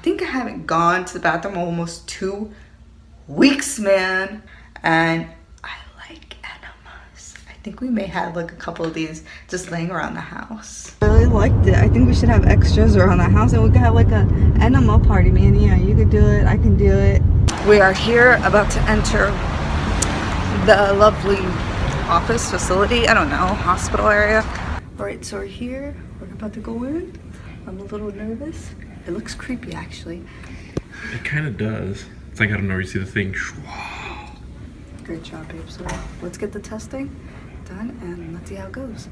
think I haven't gone to the bathroom almost 2 weeks, man. And I like enemas. I think we may have like a couple of these just laying around the house. I really liked it. I think we should have extras around the house and we could have like a enema party, man. Yeah, you could do it. I can do it. We are here about to enter the lovely office facility. I don't know, hospital area. All right, so we're here. We're about to go in. I'm a little nervous. It looks creepy, actually. It kind of does. It's like, I don't know, you see the thing. Great job, babe. So let's get the testing done and let's see how it goes.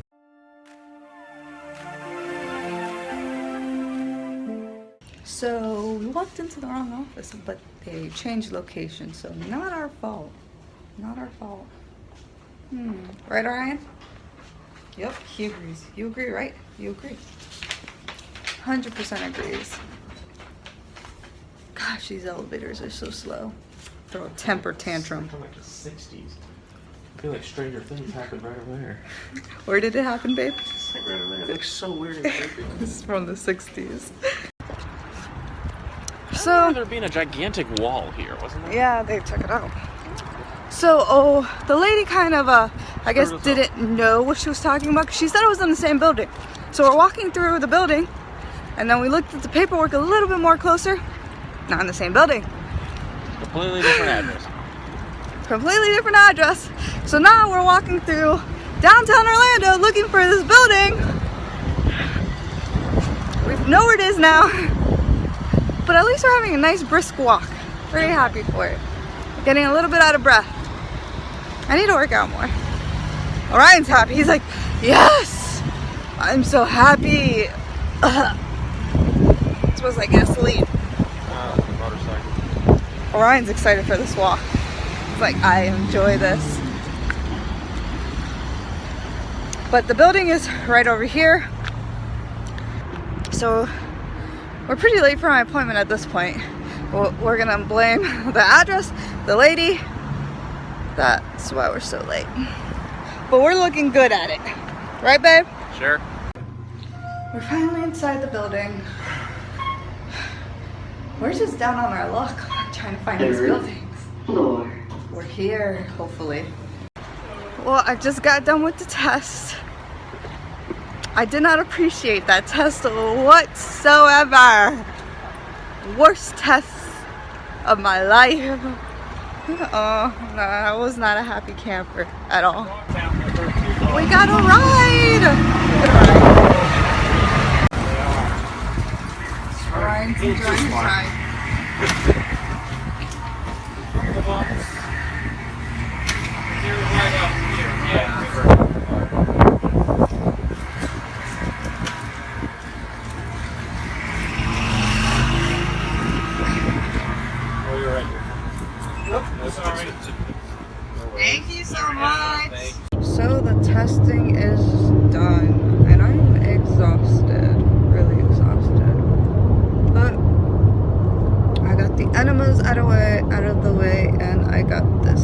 So we walked into the wrong office, but they changed location, so not our fault. Not our fault. Right, Orion? Yep, he agrees. You agree, right? You agree. 100% agrees. Gosh, these elevators are so slow. Throw a temper tantrum. From like the 60s. I feel like Stranger Things happened right over there. Where did it happen, babe? It's like right over there. It looks so weird and creepy. This is from the 60s. So, I remember there being a gigantic wall here, wasn't there? Yeah, they took it out. So, the lady kind of, I guess, didn't know what she was talking about. 'Cause she said it was in the same building. So we're walking through the building, and then we looked at the paperwork a little bit more closer. Not in the same building. Completely different address. Completely different address. So now we're walking through downtown Orlando looking for this building. We know where it is now. But at least we're having a nice brisk walk. Very happy for it. Getting a little bit out of breath. I need to work out more. Orion's happy. He's like, yes! I'm so happy. It smells like gasoline. Motorcycle. Orion's excited for this walk. He's like, I enjoy this. But the building is right over here. So we're pretty late for my appointment at this point. We're gonna blame the address, the lady. That's why we're so late. But we're looking good at it. Right, babe? Sure. We're finally inside the building. We're just down on our luck trying to find these buildings. Floor. We're here, hopefully. Well, I just got done with the test. I did not appreciate that test whatsoever. Worst test of my life. Oh, no, I was not a happy camper at all. We got a ride! Orion's enjoying his ride. Thank you so much. So the testing is done and I'm exhausted, really exhausted. But I got the enemas out of the way and I got this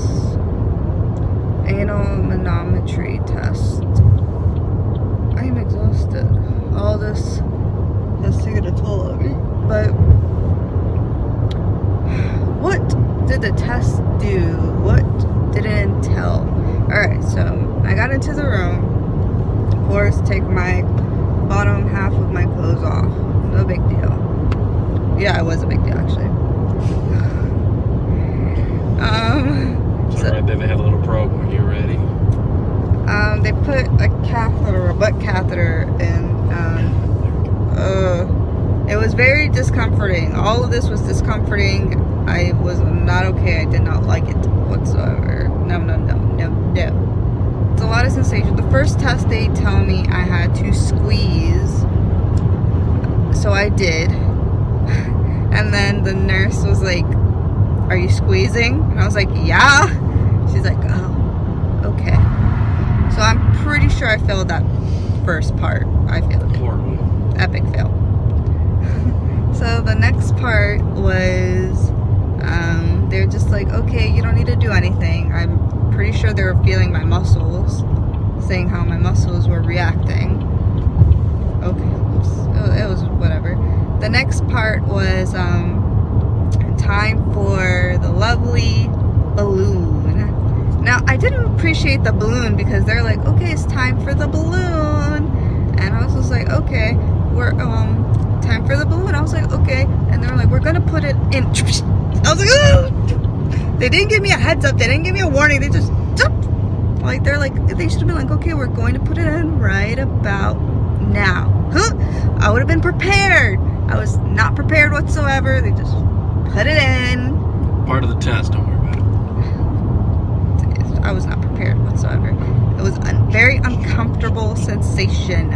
anal manometry test. I am exhausted. All this has taken a toll on me. But what did the test do? What did it entail? Alright, so I got into the room. Of course, take my bottom half of my clothes off. No big deal. Yeah, it was a big deal actually. So right there they had a little probe when you were ready. They put a catheter, a butt catheter in. It was very discomforting. All of this was discomforting. I was not okay. I did not like it whatsoever. No. It's a lot of sensation. The first test they tell me I had to squeeze. So I did. And then the nurse was like, are you squeezing? And I was like, yeah. She's like, oh, okay. So I'm pretty sure I failed that first part. I failed it. Horrible. Epic fail. So the next part was, they're just like, okay, you don't need to do anything. I'm pretty sure they were feeling my muscles, saying how my muscles were reacting. Okay, it was whatever. The next part was, appreciate the balloon because they're like, okay, it's time for the balloon. And I was just like, okay, we're time for the balloon. I was like, okay. And they're like, we're gonna put it in. I was like, oh! They didn't give me a heads up. They didn't give me a warning. They just jumped. Like, they're like, they should have been like, okay, we're going to put it in right about now. Huh? I would have been prepared. I was not prepared whatsoever. They just put it in. Part of the test, don't worry about it. I was not prepared whatsoever. It was a very uncomfortable sensation,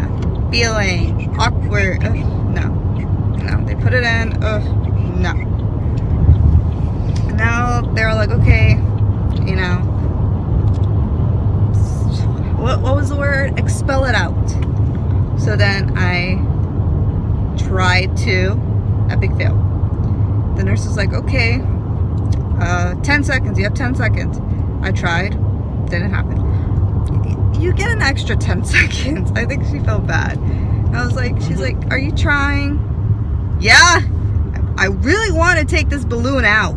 feeling awkward. No, they put it in. No. And now they're like, okay, you know, what was the word? Expel it out. So then I tried to. Epic fail. The nurse was like, okay, 10 seconds. You have 10 seconds. I tried. Didn't happen. You get an extra 10 seconds. I think she felt bad. And I was like, she's like, are you trying? Yeah. I really want to take this balloon out.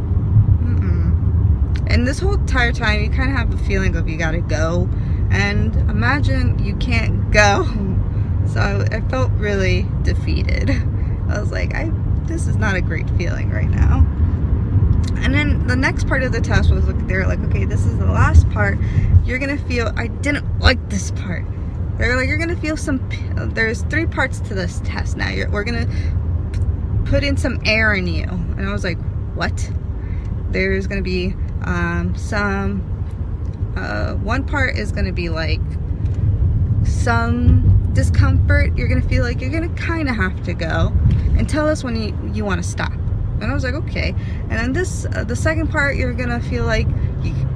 And this whole entire time, you kind of have a feeling of you gotta go. And imagine you can't go. So I felt really defeated. I was like, this is not a great feeling right now. And then the next part of the test was, they're like, okay, this is the last part. You're gonna feel, I didn't like this part. They're like, you're gonna feel there's 3 parts to this test now. We're gonna put in some air in you. And I was like, what? There's gonna be one part is gonna be like some discomfort. You're gonna feel like you're gonna kind of have to go, and tell us when you want to stop. And I was like, okay. And then the second part, you're gonna feel like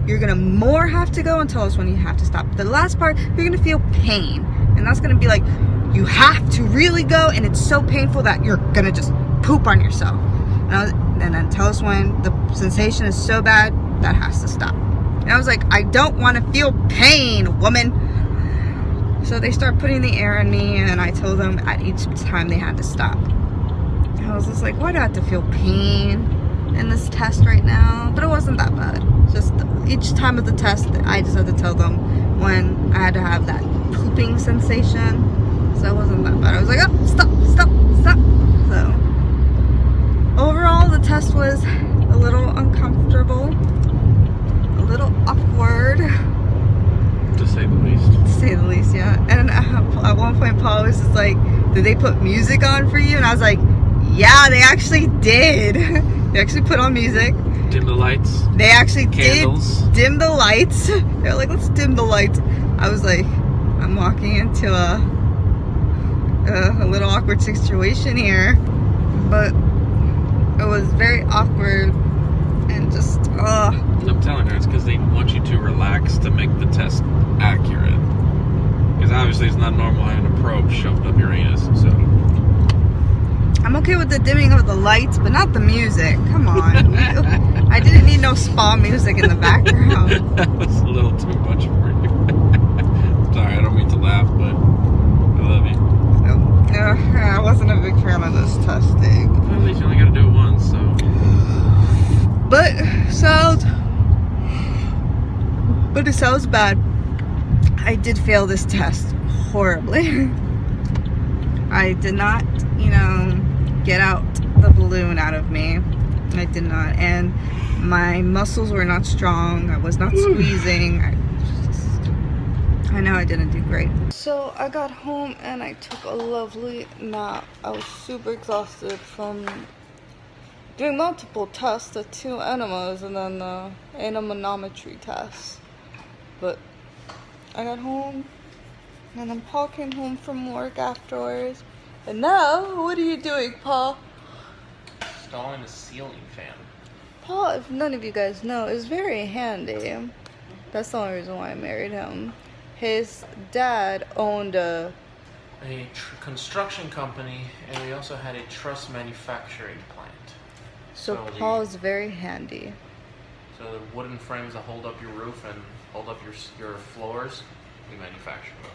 you're gonna more have to go, and tell us when you have to stop. The last part, you're gonna feel pain, and that's gonna be like you have to really go, and it's so painful that you're gonna just poop on yourself. And then tell us when the sensation is so bad that has to stop. And I was like, I don't want to feel pain, woman. So they start putting the air in me, and I told them at each time they had to stop. I was just like, why do I have to feel pain in this test right now? But it wasn't that bad. Just each time of the test, I just had to tell them when I had to have that pooping sensation. So it wasn't that bad. I was like, oh, stop. So overall, the test was a little uncomfortable, a little awkward. To say the least. To say the least, yeah. And at one point, Paul was just like, did they put music on for you? And I was like, yeah, they actually did. They actually put on music. Dim the lights. They actually Candles. did dim the lights. They're like, let's dim the lights. I was like, I'm walking into a little awkward situation here. But it was very awkward and just, I'm telling her it's because they want you to relax to make the test accurate. Because obviously it's not normal having a probe shoved up your anus, so. I'm okay with the dimming of the lights, but not the music. Come on. I didn't need no spa music in the background. That was a little too much for you. Sorry, I don't mean to laugh, but I love you. I wasn't a big fan of this testing. Well, at least you only got to do it once, so. But it sounds bad. I did fail this test horribly. I did not, get out the balloon out of me. I did not. And my muscles were not strong. I was not squeezing. I know I didn't do great. So I got home and I took a lovely nap. I was super exhausted from doing multiple tests, the 2 enemas and then the manometry test. But I got home and then Paul came home from work afterwards. And now, what are you doing, Paul? Installing a ceiling fan. Paul, if none of you guys know, is very handy. That's the only reason why I married him. His dad owned a construction company, and we also had a truss manufacturing plant. So Paul is very handy. So the wooden frames that hold up your roof and hold up your floors, we manufacture those.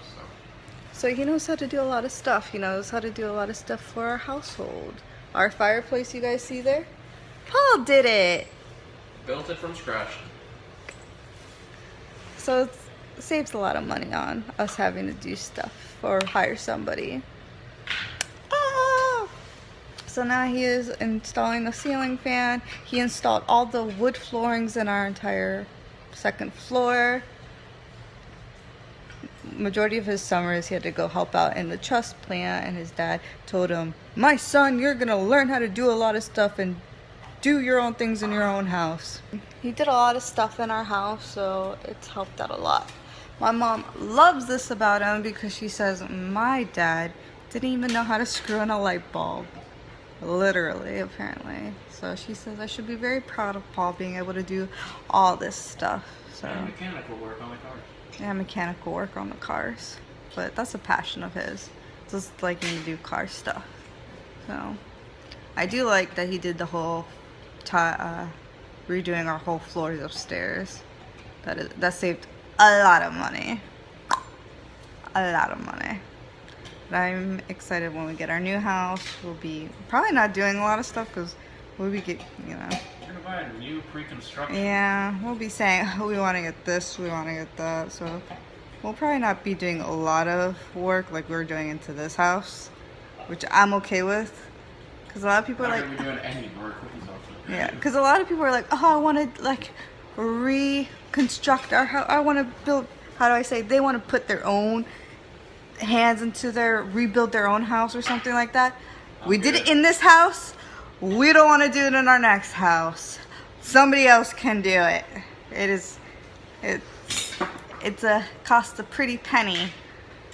So he knows how to do a lot of stuff. He knows how to do a lot of stuff for our household. Our fireplace you guys see there? Paul did it! Built it from scratch. So saves a lot of money on us having to do stuff or hire somebody. So now he is installing the ceiling fan. He installed all the wood floorings in our entire second floor. Majority of his summers he had to go help out in the truss plant, and his dad told him, "My son, you're gonna learn how to do a lot of stuff and do your own things in your own house." He did a lot of stuff in our house, so it's helped out a lot. My mom loves this about him because she says my dad didn't even know how to screw in a light bulb. Literally, apparently. So she says I should be very proud of Paul being able to do all this stuff. So And mechanical work on the cars. yeah, mechanical work on the cars. But that's a passion of his. Just liking to do car stuff. So I do like that he did the whole redoing our whole floors upstairs. That saved a lot of money. A lot of money. But I'm excited when we get our new house. We'll be probably not doing a lot of stuff because we'll be getting, You're gonna buy a new pre-construction. yeah, we'll be saying, oh, we want to get this, we want to get that. So we'll probably not be doing a lot of work like we're doing into this house, which I'm okay with. Because a lot of people are like, not gonna be doing any work with his outfit. yeah, because a lot of people are like, oh, I want to like reconstruct our house. I want to build, how do I say, they want to put their own hands into rebuild their own house or something like that. We did it in this house. We don't want to do it in our next house. Somebody else can do it. It's a cost a pretty penny,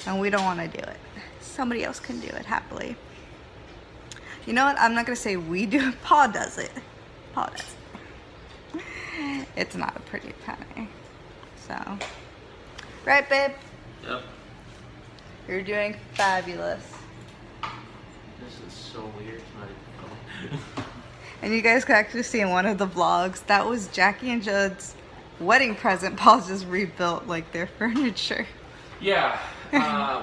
and we don't want to do it. Somebody else can do it happily. You know what? I'm not gonna say we do it. Paul does it. Paul does it. It's not a pretty penny. So, right, babe? Yep. You're doing fabulous. This is so weird. And you guys could actually see in one of the vlogs, that was Jackie and Judd's wedding present. Paul just rebuilt like their furniture. Yeah,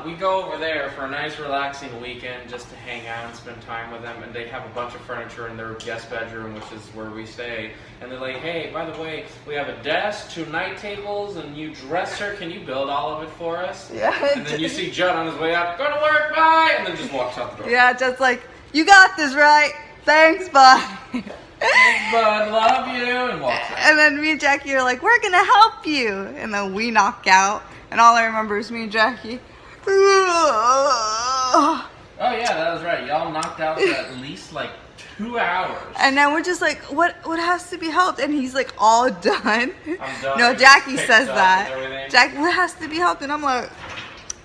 we go over there for a nice relaxing weekend just to hang out and spend time with them, and they have a bunch of furniture in their guest bedroom, which is where we stay, and they're like, hey, by the way, we have a desk, 2 night tables, and new dresser, can you build all of it for us? Yeah. And then you see Judd on his way out, go to work, bye, and then just walks out the door. Yeah, just like, you got this, right? Thanks, bye. Thanks, bud, love you, and walks out. And then me and Jackie are like, we're gonna help you. And then we knock out, and all I remember is me and Jackie. Oh yeah, that was right. Y'all knocked out for at least like 2 hours. And then we're just like, what has to be helped? And he's like, all done. I'm done. No, Jackie Picked says up that. and everything. Jackie, what has to be helped? And I'm like,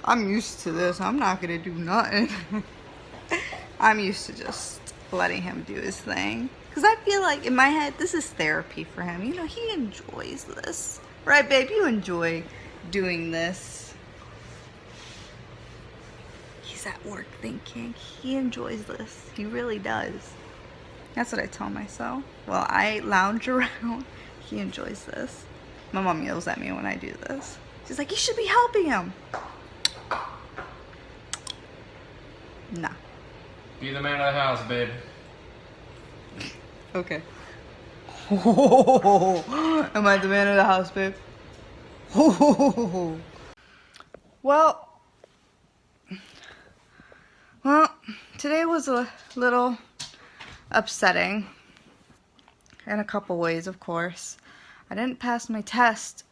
I'm used to this. I'm not gonna do nothing. I'm used to just letting him do his thing. Because I feel like in my head, this is therapy for him. You know, he enjoys this. Right, babe? You enjoy doing this. He's at work thinking. He enjoys this. He really does. That's what I tell myself. While I lounge around, he enjoys this. My mom yells at me when I do this. She's like, you should be helping him. Nah. Be the man of the house, babe. Okay. Am I the man of the house, babe? Well, today was a little upsetting in a couple ways, of course. I didn't pass my test.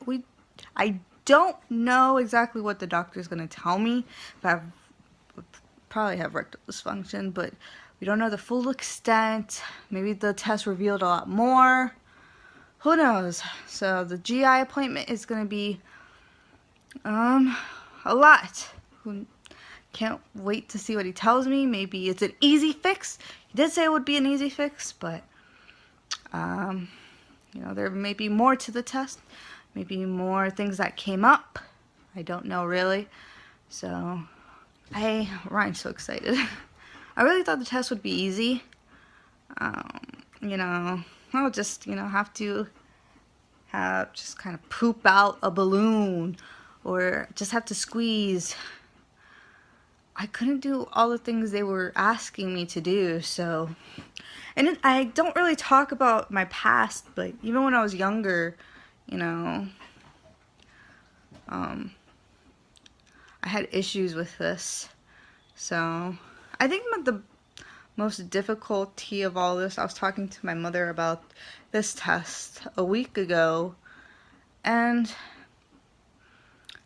I don't know exactly what the doctor's gonna tell me. If probably have rectal dysfunction, but we don't know the full extent. Maybe the test revealed a lot more. Who knows? So the GI appointment is gonna be a lot. Can't wait to see what he tells me. Maybe it's an easy fix. He did say it would be an easy fix, but you know, there may be more to the test. Maybe more things that came up. I don't know really. So Ryan's so excited. I really thought the test would be easy. You know, I'll just, you know, have to just kind of poop out a balloon or just have to squeeze. I couldn't do all the things they were asking me to do, so. And I don't really talk about my past, but even when I was younger, you know, I had issues with this. So I think the most difficulty of all this, I was talking to my mother about this test a week ago, and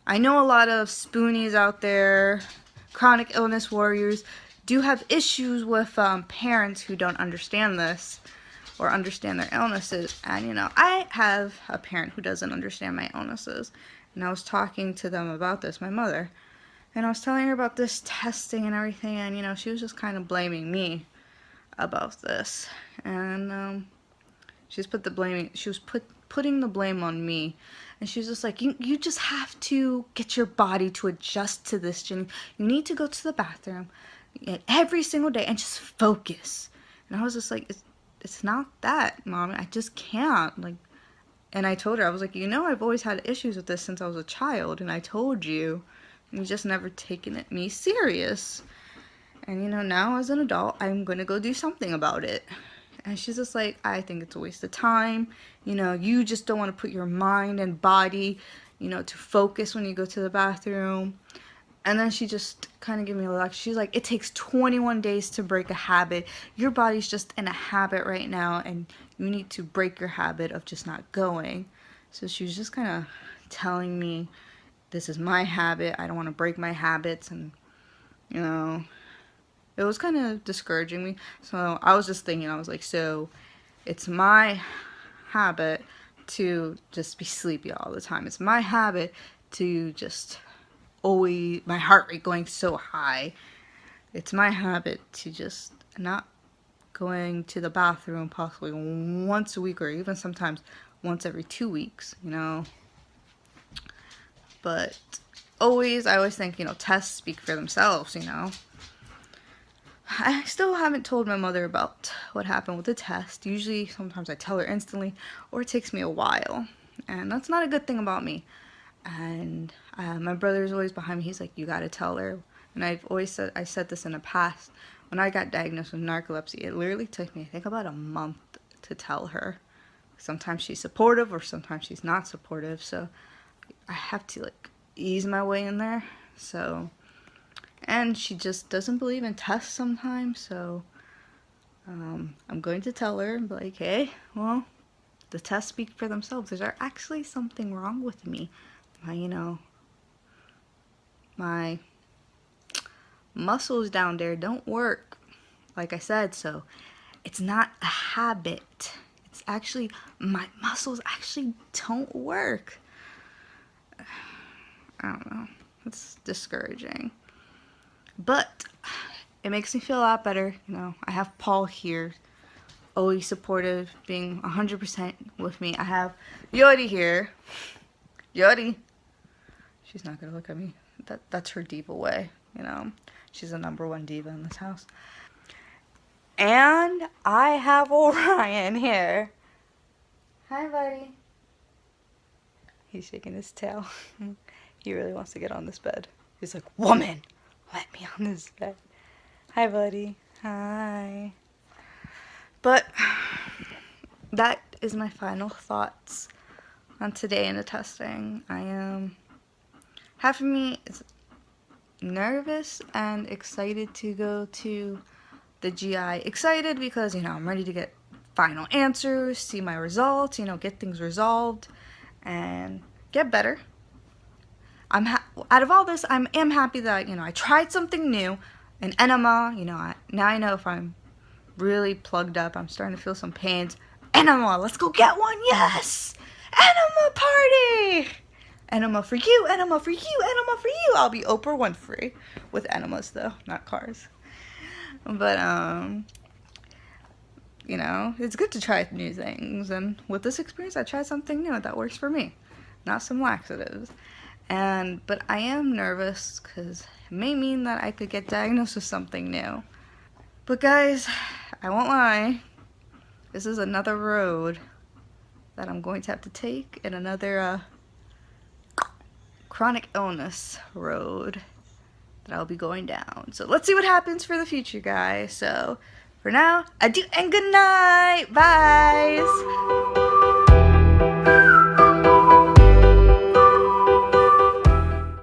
I know a lot of spoonies out there, chronic illness warriors, do have issues with parents who don't understand this or understand their illnesses. And you know, I have a parent who doesn't understand my illnesses, and I was talking to them about this, my mother, and I was telling her about this testing and everything, and you know, she was just kind of blaming me about this, and she was putting the blame on me, and she was just like, you just have to get your body to adjust to this, Jenny. You need to go to the bathroom every single day and just focus. And I was just like, it's not that, Mom. I just can't. Like, and I told her, I was like, you know, I've always had issues with this since I was a child, and I told you, and you just never taken me serious. And you know, now as an adult, I'm gonna go do something about it. And she's just like, I think it's a waste of time. You know, you just don't want to put your mind and body, you know, to focus when you go to the bathroom. And then she just kind of gave me a lecture. She's like, it takes 21 days to break a habit. Your body's just in a habit right now, and you need to break your habit of just not going. So she was just kind of telling me, this is my habit. I don't want to break my habits. And, you know, it was kind of discouraging me. So I was just thinking, I was like, so it's my habit to just be sleepy all the time. It's my habit to just always, my heart rate going so high. It's my habit to just not going to the bathroom possibly once a week, or even sometimes once every 2 weeks, you know. But I always think, you know, tests speak for themselves, you know. I still haven't told my mother about what happened with the test. Usually, sometimes I tell her instantly, or it takes me a while. And that's not a good thing about me. And my brother's always behind me. He's like, you gotta tell her. And I said this in the past. When I got diagnosed with narcolepsy, it literally took me, I think, about a month to tell her. Sometimes she's supportive, or sometimes she's not supportive. So I have to, like, ease my way in there. So... and she just doesn't believe in tests sometimes, so I'm going to tell her, like, hey, well, the tests speak for themselves. Is there actually something wrong with me? My muscles down there don't work, like I said, so it's not a habit. It's actually, my muscles actually don't work. I don't know. It's discouraging. But it makes me feel a lot better, you know. I have Paul here, always supportive, being 100% with me. I have Yori here. Yori. She's not gonna look at me. That's her diva way, you know. She's the #1 diva in this house. And I have Orion here. Hi, buddy. He's shaking his tail. He really wants to get on this bed. He's like, woman! Let me on this bed. Hi, buddy. Hi. But that is my final thoughts on today in the testing. Half of me is nervous and excited to go to the GI. Excited because, you know, I'm ready to get final answers, see my results, you know, get things resolved and get better. Out of all this, I am happy that, you know, I tried something new, an enema. You know, now I know if I'm really plugged up. I'm starting to feel some pains. Enema, let's go get one. Yes, enema party. Enema for you. Enema for you. Enema for you. I'll be Oprah Winfrey with enemas though, not cars. But you know, it's good to try new things. And with this experience, I tried something new that works for me, not some laxatives. But I am nervous because it may mean that I could get diagnosed with something new. But guys, I won't lie. This is another road that I'm going to have to take, and another chronic illness road that I'll be going down. So let's see what happens for the future, guys. So for now, adieu and good night. Bye.